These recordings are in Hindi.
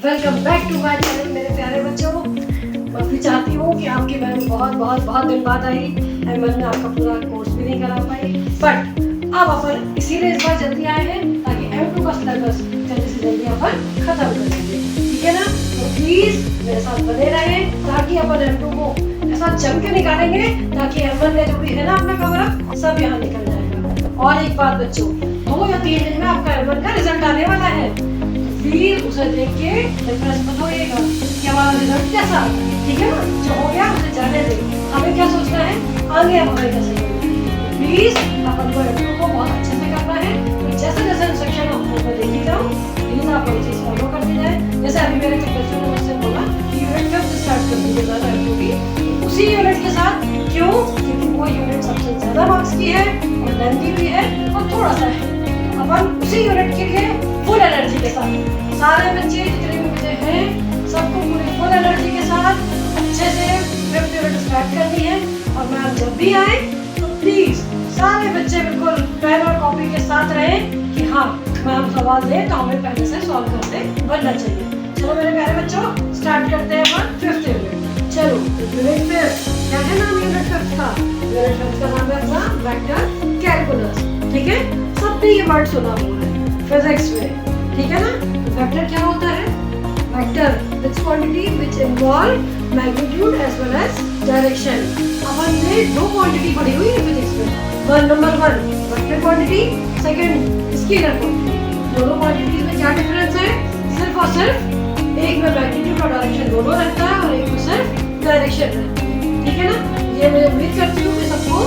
Welcome back to my channel मेरे प्यारे बच्चों। मैं भी चाहती हूँ कि आपकी बहन बहुत दिन बाद आई एंड मैंने आपका पूरा कोर्स भी नहीं करा पाई, बट अब अपन इसीलिए इस बार जल्दी आए हैं ताकि M2 का सिलेबस जल्दी से जल्दी अपन खत्म कर देंगे, ठीक है ना। तो प्लीज मेरे साथ बने रहें ताकि अपन M2 को ऐसा जम के निकालेंगे ताकि M1 में जो भी है ना अपना कवर सब यहाँ निकल जाएगा। और एक बात बच्चों, 2 या 3 दिन में आपका M1 का रिजल्ट आने वाला है, फिर उसे देख के डिफरेंस मत होइएगा कि हमारा रिजल्ट कैसा आता है, ठीक है ना। जो हो गया उसे जाने दे, हमें क्या सोचना है आगे हम हमें कैसे करना है। प्लीज अपन को M2 को बहुत अच्छे से करना है। तो जैसे जैसे इंस्ट्रक्शन मैं देखी जाऊँ प्लीज आप वही चीज फॉलो करते जाए। जैसे अभी मेरे बच्चों ने मुझसे बोला कि यूनिट कब से स्टार्ट कर दीजिएगा M2 की, उसी यूनिट के साथ, क्यों, क्योंकि वो यूनिट सबसे ज्यादा मार्क्स की है और लेंथी भी है और थोड़ा सा है। अपन उसी यूनिट के लिए फुल एनर्जी के साथ सारे बच्चे जितने भी बच्चे हैं सबको पूरी फुल एनर्जी के साथ अच्छे से 5th यूनिट स्टार्ट करनी है। और मैम जब भी आए तो प्लीज सारे बच्चे बिल्कुल पेन और कॉपी के साथ रहें कि हाँ मैम सवाल दे तो हमें पहले से सॉल्व करते बनना चाहिए। चलो मेरे प्यारे बच्चों स्टार्ट करते हैं अपन 5th यूनिट। चलो यूनिट में क्या है नाम यूनिट 5th का? यूनिट 5th का नाम है अपना वेक्टर कैलकुलस, ठीक है। सबने ये वर्ड सुना हुआ है फिजिक्स में, ठीक है ना। तो वेक्टर क्या होता है? Vector it's quantity which involve magnitude as well as direction. अपन ने 2 क्वांटिटी पढ़ी हुई है फिजिक्स में, number 1 vector quantity, second scalar quantity. दोनों क्वांटिटीज में क्या डिफरेंस है? सिर्फ और सिर्फ एक में मैग्नीट्यूड और डायरेक्शन दोनों रहता है और एक में सिर्फ डायरेक्शन रहती है, ठीक है ना। ये मैं उम्मीद करती हूँ कि सबको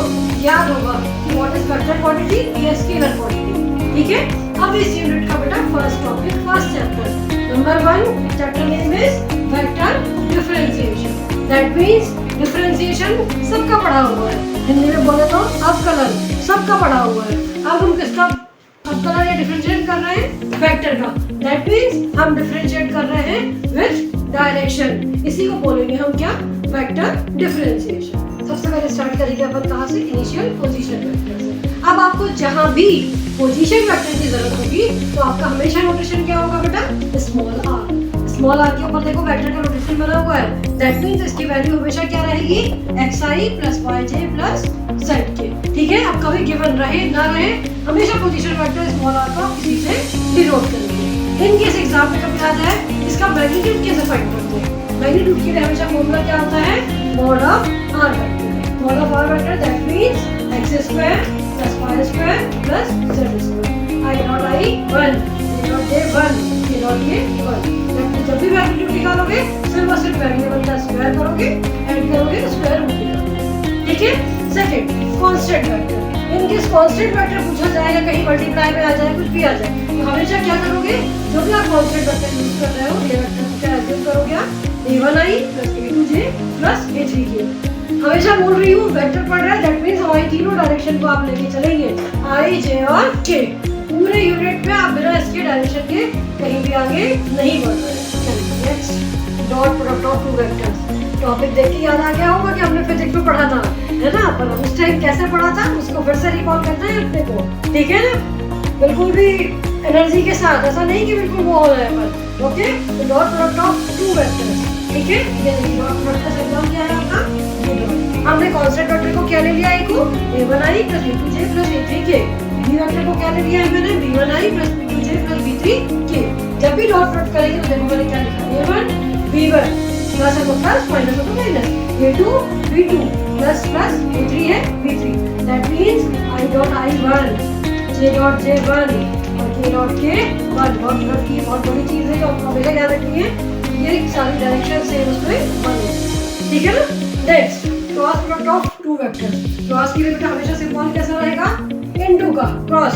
याद होगा कि व्हाट इज वेक्टर क्वांटिटी या स्केलर क्वांटिटी, ठीक है। अब इस यूनिट का बेटा first topic, first chapter number 1 chapter name is vector differentiation. That means differentiation सबका पढ़ा हुआ है, हिंदी में बोले तो अवकलन सबका पढ़ा हुआ है। अब हम किसका अवकलन या डिफरेंशिएट कर रहे हैं? वेक्टर का। दैट मींस हम डिफरेंशिएट कर रहे हैं विद डायरेक्शन, इसी को बोलेंगे हम क्या? Vector differentiation. सबसे पहले स्टार्ट करेंगे अपन कहाँ से? इनिशियल पोजीशन वेक्टर से। अब आपको जहाँ भी पोजीशन वेक्टर की जरूरत होगी तो आपका हमेशा नोटेशन क्या होगा बेटा? Small are. स्मॉल आर के ऊपर देखो वेक्टर का नोटेशन बना हुआ है। दैट मींस इसकी वैल्यू हमेशा क्या रहेगी? xi + yj + zk, ठीक है। अब कभी गिवन रहे ना रहे हमेशा पोजीशन वेक्टर स्मॉल आर को किसी से डिनोट करेंगे। इन केस एग्जाम में कभी आता है इसका मैग्नीट्यूड कैसे फाइंड करते हैं? मैग्नीट्यूड के लिए हमेशा फॉर्मूला क्या होता है? Mod of r vector. Mod of r vector that means x² + y² + z²। i not i 1, j not j 1, k not k 1। जब भी मैग्नीट्यूड निकालोगे सिर्फ और सिर्फ वेरिएबल का स्क्वायर करोगे, ऐड करोगे तो स्क्वायर रूट निकलेगा, ठीक है। Second constant vector. In case constant vector पूछा जाएगा, कहीं मल्टीप्लाई में आ जाए, कुछ भी आ जाए, तो हमेशा क्या करोगे? जो भी आप कांस्टेंट वेक्टर यूज कर रहे हो ये वेक्टर को क्या एज्यूम करोगे आप? a1i + a2j + a3k। हमेशा बोल रही हूँ वेक्टर पढ़ रहा है दैट मींस हमारी तीनों डायरेक्शन को आप लेके चलेंगे, i j और k। पूरे यूनिट में आप बिना इसके डायरेक्शन के कहीं भी आगे नहीं बढ़ रहे हैं। चलिए next dot product of 2 vectors. Topic देख के याद आ गया होगा कि हमने फिजिक्स में पढ़ा था, है ना। पर उस टाइम कैसे पढ़ा था उसको फिर से रिकॉल करना है अपने को, ठीक है ना। बिल्कुल भी एनर्जी के साथ, ऐसा नहीं कि बिल्कुल वो हो रहा है पर, ओके। तो डॉट प्रोडक्ट ऑफ 2 वेक्टर्स, ठीक है। ये डॉट प्रोडक्ट का एग्जाम क्या है आपका? हमने कांस्टेंट वेक्टर को क्या ले लिया? a को a1i + a2j + a3k। b vector को क्या ले लिया है मैंने? b1i + b2j + b3k। जब भी डॉट प्रोडक्ट करेंगे तो देखो मैंने क्या लिखा? a1 b1 प्लस है तो प्लस, माइनस है तो minus, a2 b2 plus plus, a3 है b3। That means i dot i1, j dot j1 और k dot k1। Dot product की बहुत बड़ी चीज है जो आपको हमेशा याद रखनी है, ये सारी डायरेक्शन सेम उसमें बने, ठीक है ना। Next cross product of 2 vectors. Cross के लिए बेटा हमेशा सिंबल कैसा रहेगा? इनटू का क्रॉस।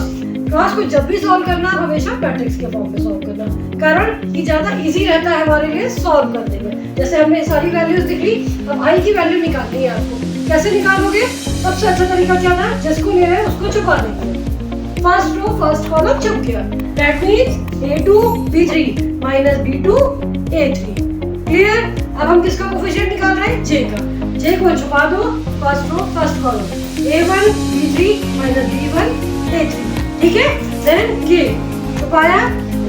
क्रॉस को जब भी सॉल्व करना हमेशा मैट्रिक्स के फॉर्म में सॉल्व करना, कारण कि ज्यादा इजी रहता है हमारे लिए सॉल्व करने में। जैसे हमने सारी वैल्यूज दिख ली, अब i की वैल्यू निकालनी है आपको। कैसे निकालोगे? सबसे अच्छा तरीका क्या था? जिसको ले रहे हैं उसको छुपा देंगे। फर्स्ट रो फर्स्ट कॉलम छुप गया, that means a2 b3 - b2 a3। Clear? अब हम किसका कोफिशिएंट निकाल रहे हैं? j का। j को छुपा दो, first row first column, a1 b3 - b1 a3, ठीक है। देन k छुपाया,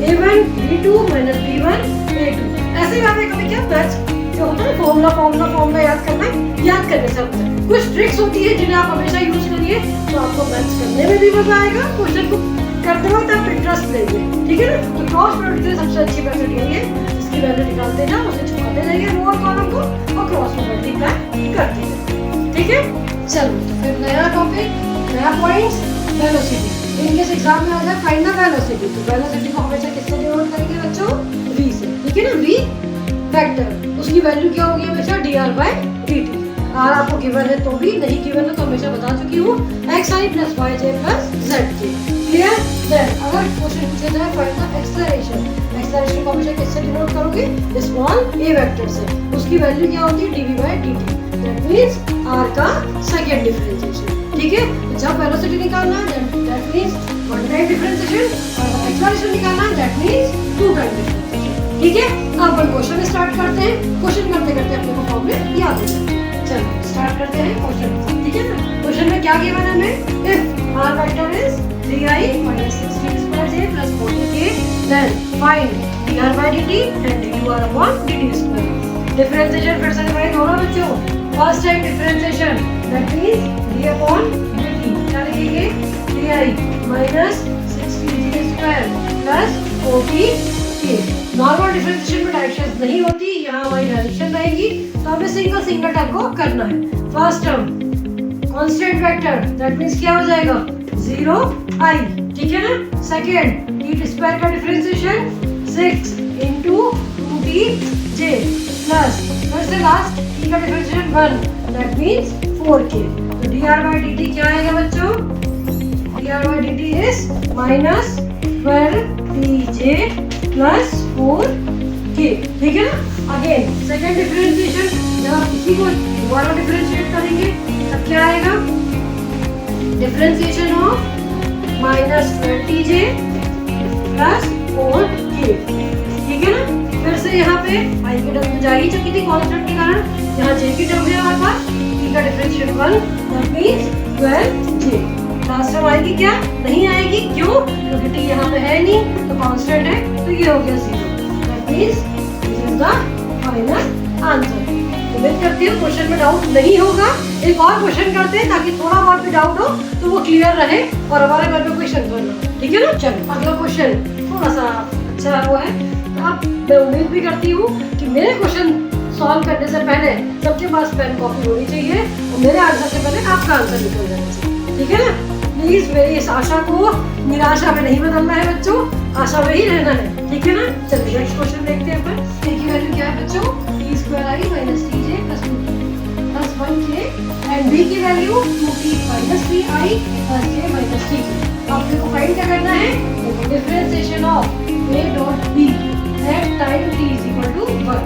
a1 b2 minus b1 a2। ऐसे बातें कभी क्या मैथ्स जो होता है फॉर्मूला याद करना है, याद करने से होता है। कुछ ट्रिक्स होती है जिन्हें आप हमेशा यूज करिए तो आपको मैथ्स करने में भी मजा आएगा, क्वेश्चन को करते वक्त आप इंटरेस्ट लेंगे, ठीक है ना। तो क्रॉस प्रोडक्ट की सबसे अच्छी मेथड यही है, इसकी वैल्यू निकालते जाओ, उसे छुपाते जाइए रो और कॉलम को और क्रॉस में मल्टीप्लाई करते जाइए, ठीक है। चलो तो फिर नया टॉपिक, नया पॉइंट्स, वेलोसिटी। इनकेस एग्जाम में आ जाए फाइंड द वेलोसिटी, तो वेलोसिटी को हमेशा किससे डिनोट करेंगे बच्चों, v से, ठीक है ना। v वेक्टर, उसकी वैल्यू क्या होगी हमेशा dr/dt। आर आपको गिवन है तो भी, नहीं गिवन है तो हमेशा बता चुकी हूँ, xi + yj + zk। Clear. Then अगर क्वेश्चन पूछे जाए फाइंड द एक्सेलरेशन, एक्सेलरेशन को हमेशा किससे डिनोट करोगे, स्मॉल a वेक्टर से, उसकी वैल्यू क्या होती है dv/dt। दैट मींस r का सेकंड डिफरेंशिएशन, ठीक है। तो जब वेलोसिटी निकालना है that means one time differentiation, और एक्सेलरेशन निकालना है that means two time differentiation, ठीक है। अब अपन क्वेश्चन स्टार्ट करते हैं, क्वेश्चन करते करते अपने को फॉर्मूले याद हो जाएंगे। चलो स्टार्ट करते हैं क्वेश्चन, ठीक है ना। क्वेश्चन में क्या गिवन है हमें, if r vector is 3i - 16j + 40k then find dr/dt and dur/dt²। Differentiation फिर से डिवाइड होगा बच्चों, first time differentiation that means d/dt, क्या लिखेंगे 3i - 16j² + 40k। Normal differentiation में डायरेक्शन नहीं होती, यहाँ हमारी डायरेक्शन रहेगी, तो हमें सिंगल टर्म को करना है। First term constant vector that means क्या हो जाएगा 0i, ठीक है ना। सेकंड d² का डिफरेंशिएशन 6 × 2tj प्लस फिर से लास्ट t का डिफरेंशिएशन 1 दैट मींस 4k। तो dr/dt क्या आएगा बच्चों, dr/dt इज -12tj + 4k, ठीक है ना। अगेन सेकंड डिफरेंशिएशन, जब आप इसी को दोबारा डिफरेंशिएट करेंगे तब क्या आएगा, डिफरेंशिएशन ऑफ -20j + 4k, ठीक है ना। फिर से यहाँ पे i की टर्म जा ही चुकी थी कांस्टेंट के कारण, यहाँ j की टर्म है हमारे पास, t का differentiation 1 that means 12j। Last term आएगी क्या, नहीं आएगी, क्यों, क्योंकि t यहाँ पे है नहीं तो कांस्टेंट है, तो ये हो गया 0 that means this is the final answer. उम्मीद करती हूँ क्वेश्चन में डाउट नहीं होगा। एक और क्वेश्चन करते हैं ताकि थोड़ा बहुत भी डाउट हो तो वो क्लियर रहे और हमारे घर में कोई शंका ना, ठीक है ना। चलो अगला क्वेश्चन थोड़ा सा अच्छा वो है। अब मैं उम्मीद भी करती हूँ कि मेरे क्वेश्चन सॉल्व करने से पहले सबके पास पेन कॉपी होनी चाहिए और मेरे आंसर से पहले आपका आंसर निकल जाना चाहिए, ठीक है ना। प्लीज मेरी इस आशा को निराशा में नहीं बदलना है बच्चों, आशा में ही रहना है, ठीक है ना। चलिए नेक्स्ट क्वेश्चन देखते हैं अपन। a की वैल्यू क्या है बच्चों, t² - tj + 2t + 1k and b की value 2t - 3i + j - tk। आपको फाइंड क्या करना है, differentiation of a dot b at time t = 1।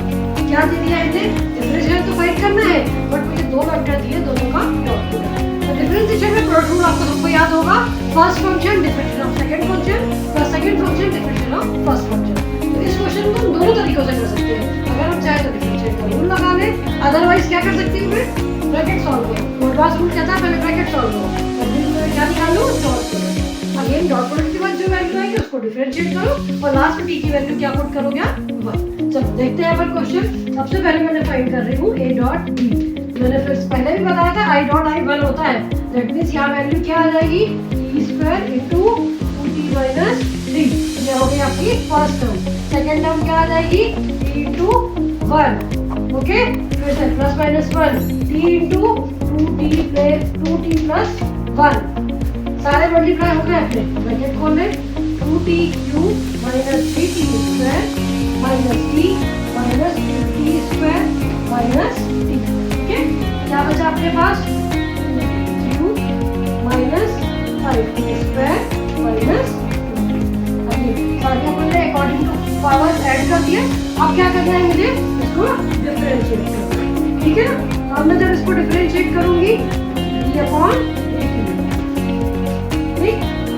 क्या दे दिया है, डिफरेंशिएशन तो फाइंड करना है बट मुझे दो वेक्टर दिए, दोनों का डॉट प्रोडक्ट। डिफरेंशिएशन में प्रोडक्ट रूल आपको सबको याद होगा, first function differentiation of second function plus second function differentiation of first function. तो इस क्वेश्चन को हम दोनों तरीकों से कर सकते हैं, अगर हम चाहे तो डिफरेंशिएट का रूल लगा लें, अदरवाइज क्या कर सकती हूँ मैं, ब्रैकेट सॉल्व करो। मोडवास रूल कहता है पहले ब्रैकेट सॉल्व करो, तब क्या निकालो dot product. Again dot product के बाद जो वैल्यू आएगी उसको डिफरेंशिएट करो और लास्ट में t की वैल्यू क्या पुट करोगे आप 1। चलो देखते हैं अपन क्वेश्चन। सबसे पहले मैंने फाइंड कर रही हूँ a डॉट b। मैंने फिर पहले भी बताया था i डॉट i 1 होता है, दैट मींस यहाँ वैल्यू क्या आ जाएगी t² × 2t - 3। ये हो गई आपकी फर्स्ट टर्म। सेकंड टर्म क्या आ जाएगी t × 1, ओके। फिर से प्लस माइनस 1 t × 2t + 1, सारे मल्टीप्लाई हो गए अपने, ब्रैकेट खोल ले 2t³ - 3t² - t - 2t² - t, okay. क्या बचा आपके पास 2t³ - 5t² - 2। सारे अपन ने अकॉर्डिंग टू पावर्स ऐड कर दिए। अब क्या करना है मुझे, इसको डिफरेंशिएट करना है, ठीक है ना। अब मैं जब इसको डिफरेंशिएट करूंगी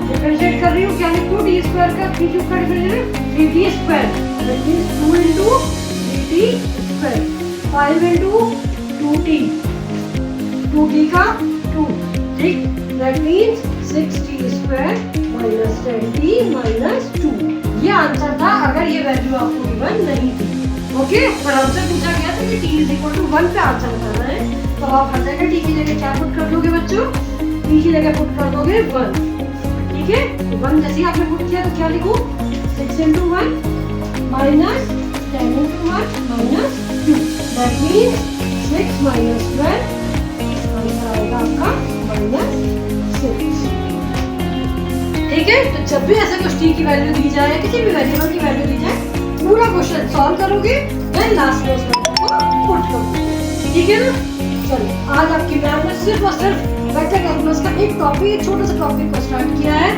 डिफरेंशिएट कर रही हूँ, क्या लिखूँ, d² का 3³ का differentiate 3t², that means 2 × 3t², 5 × 2t, 2t का 2, ठीक, दैट मींस 6t² - 10t - 2। ये आंसर था अगर ये वैल्यू आपको गिवन नहीं थी। ओके, पर हमसे पूछा गया था कि t इज इक्वल टू 1 पे आंसर बताना है, तो आप हर जगह t की जगह क्या पुट कर दोगे बच्चों? t की जगह पुट कर दोगे 1। ठीक है, 1 जैसे ही आपने पुट किया तो क्या लिखूं? 6 into 1 minus 10 into 1 minus 2, that means 6 minus 12 answer आएगा आपका -6। ठीक है, तो जब भी ऐसा कुछ t की वैल्यू दी जाए, किसी भी वेरिएबल की वैल्यू दी जाए, पूरा क्वेश्चन सॉल्व करोगे, देन लास्ट में उस वैल्यू को पुट करोगे। ठीक है ना? चलिए, आज आपकी मैम ने सिर्फ और सिर्फ वेक्टर कैलकुलस का एक टॉपिक, एक छोटा सा टॉपिक को स्टार्ट किया है।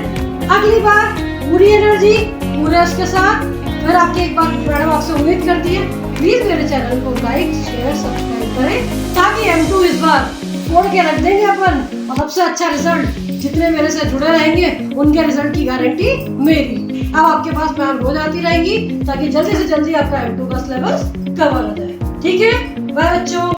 अगली बार पूरी एनर्जी पूरे उसके साथ फिर आपके एक बार मैडम आपसे उम्मीद करती है प्लीज मेरे चैनल को लाइक शेयर सब्सक्राइब करें, ताकि M2 इस बार फोड़ के रख देंगे अपन, और सबसे अच्छा रिजल्ट जितने मेरे से जुड़े रहेंगे उनके रिजल्ट की गारंटी मेरी। अब आपके पास मैम रोज आती रहेंगी ताकि जल्दी से जल्दी आपका M2 का सिलेबस कवर हो जाए। ठीक है, बाय बच्चों।